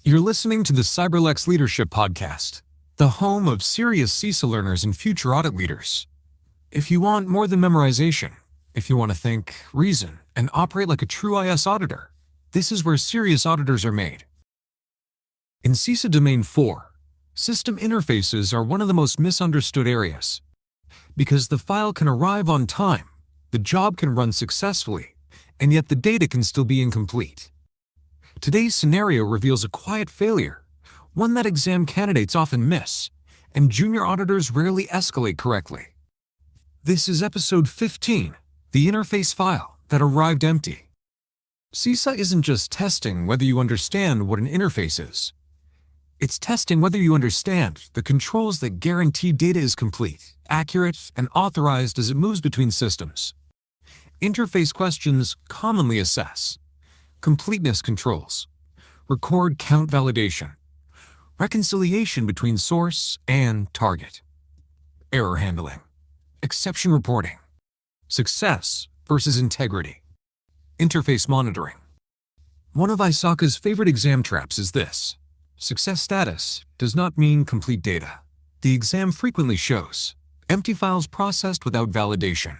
You're listening to the CyberLex Leadership Podcast, the home of serious CISA learners and future audit leaders. If you want more than memorization, if you want to think, reason, and operate like a true IS auditor, this is where serious auditors are made. In CISA Domain 4, system interfaces are one of the most misunderstood areas. Because the file can arrive on time, the job can run successfully, and yet the data can still be incomplete. Today's scenario reveals a quiet failure, one that exam candidates often miss, and junior auditors rarely escalate correctly. This is episode 15, the interface file that arrived empty. CISA isn't just testing whether you understand what an interface is. It's testing whether you understand the controls that guarantee data is complete, accurate, and authorized as it moves between systems. Interface questions commonly assess completeness controls, record count validation, reconciliation between source and target, error handling, exception reporting, success versus integrity, interface monitoring. One of ISACA's favorite exam traps is this: success status does not mean complete data. The exam frequently shows empty files processed without validation,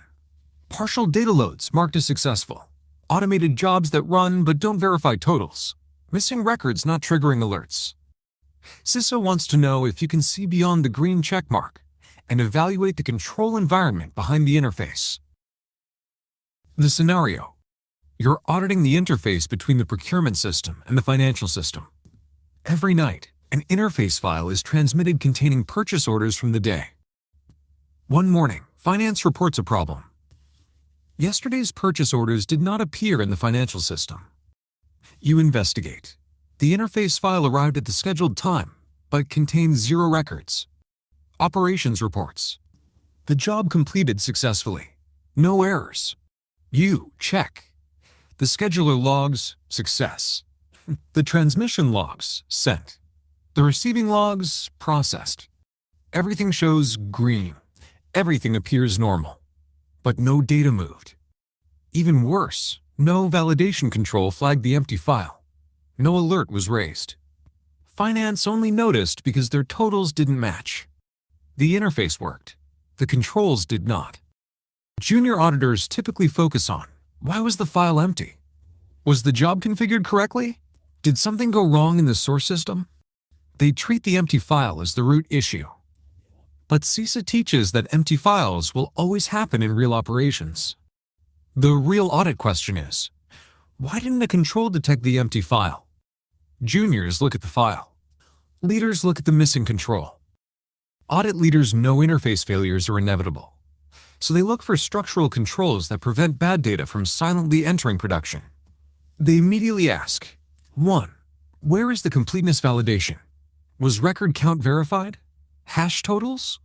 partial data loads marked as successful, automated jobs that run but don't verify totals, missing records not triggering alerts. CISA wants to know if you can see beyond the green checkmark and evaluate the control environment behind the interface. The scenario: you're auditing the interface between the procurement system and the financial system. Every night, an interface file is transmitted containing purchase orders from the day. One morning, finance reports a problem. Yesterday's purchase orders did not appear in the financial system. You investigate. The interface file arrived at the scheduled time, but contains 0 records. Operations reports: the job completed successfully. No errors. You check. The scheduler logs success. The transmission logs sent. The receiving logs processed. Everything shows green. Everything appears normal. But no data moved. Even worse, no validation control flagged the empty file. No alert was raised. Finance only noticed because their totals didn't match. The interface worked. The controls did not. Junior auditors typically focus on: why was the file empty? Was the job configured correctly? Did something go wrong in the source system? They treat the empty file as the root issue. But CISA teaches that empty files will always happen in real operations. The real audit question is: why didn't the control detect the empty file? Juniors look at the file. Leaders look at the missing control. Audit leaders know interface failures are inevitable, so they look for structural controls that prevent bad data from silently entering production. They immediately ask: 1. Where is the completeness validation? Was record count verified? Hash totals?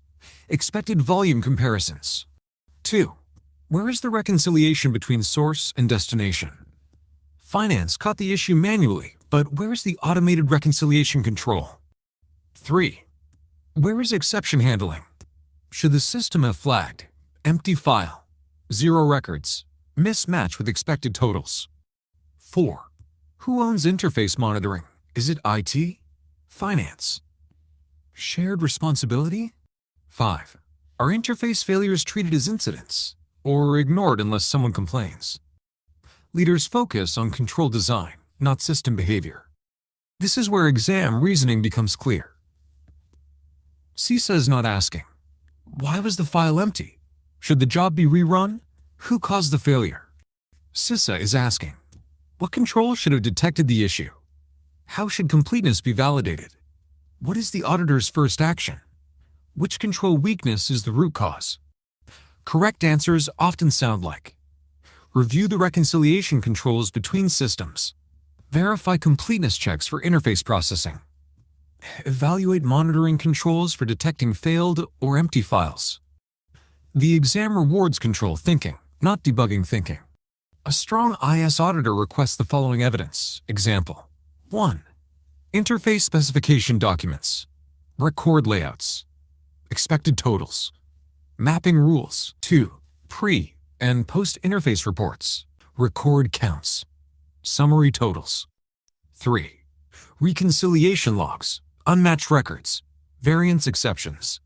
Expected volume comparisons? 2. Where is the reconciliation between source and destination? Finance caught the issue manually, but where is the automated reconciliation control? 3. Where is exception handling? Should the system have flagged empty file, 0 records, mismatch with expected totals? 4. Who owns interface monitoring? Is it IT? Finance? Shared responsibility? 5. Are interface failures treated as incidents or ignored unless someone complains? Leaders focus on control design, not system behavior. This is where exam reasoning becomes clear. CISA is not asking, why was the file empty? Should the job be rerun? Who caused the failure? CISA is asking, what control should have detected the issue? How should completeness be validated? What is the auditor's first action? Which control weakness is the root cause? Correct answers often sound like: review the reconciliation controls between systems. Verify completeness checks for interface processing. Evaluate monitoring controls for detecting failed or empty files. The exam rewards control thinking, not debugging thinking. A strong IS auditor requests the following evidence. Example: 1. Interface specification documents, record layouts, expected totals, mapping rules. 2. Pre- and post-interface reports, record counts, summary totals. 3. reconciliation logs, unmatched records, variance exceptions.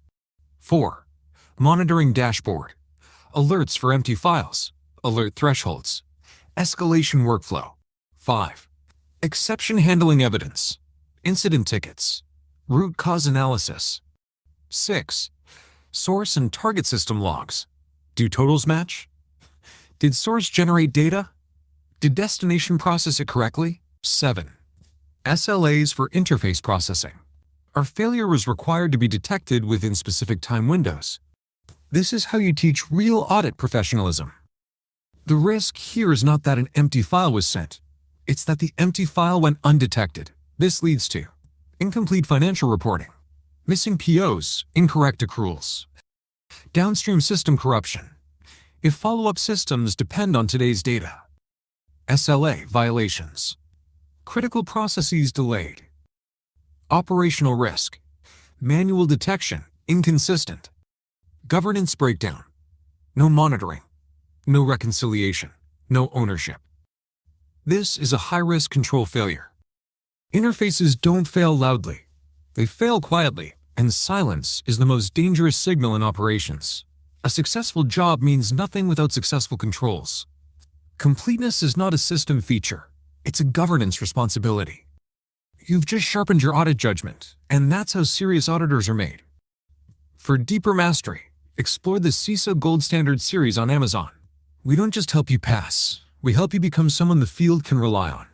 4. Monitoring dashboard, alerts for empty files, alert thresholds, escalation workflow. 5. Exception handling evidence, incident tickets, root cause analysis. 6. Source and target system logs. Do totals match? Did source generate data? Did destination process it correctly? 7. SLAs for interface processing. Our failure was required to be detected within specific time windows. This is how you teach real audit professionalism. The risk here is not that an empty file was sent. It's that the empty file went undetected. This leads to incomplete financial reporting, missing POs, incorrect accruals, downstream system corruption, if follow-up systems depend on today's data, SLA violations, critical processes delayed, operational risk, manual detection inconsistent, governance breakdown, no monitoring, no reconciliation, no ownership. This is a high-risk control failure. Interfaces don't fail loudly. They fail quietly, and silence is the most dangerous signal in operations. A successful job means nothing without successful controls. Completeness is not a system feature. It's a governance responsibility. You've just sharpened your audit judgment, and that's how serious auditors are made. For deeper mastery, explore the CISA Gold Standard series on Amazon. We don't just help you pass, we help you become someone the field can rely on.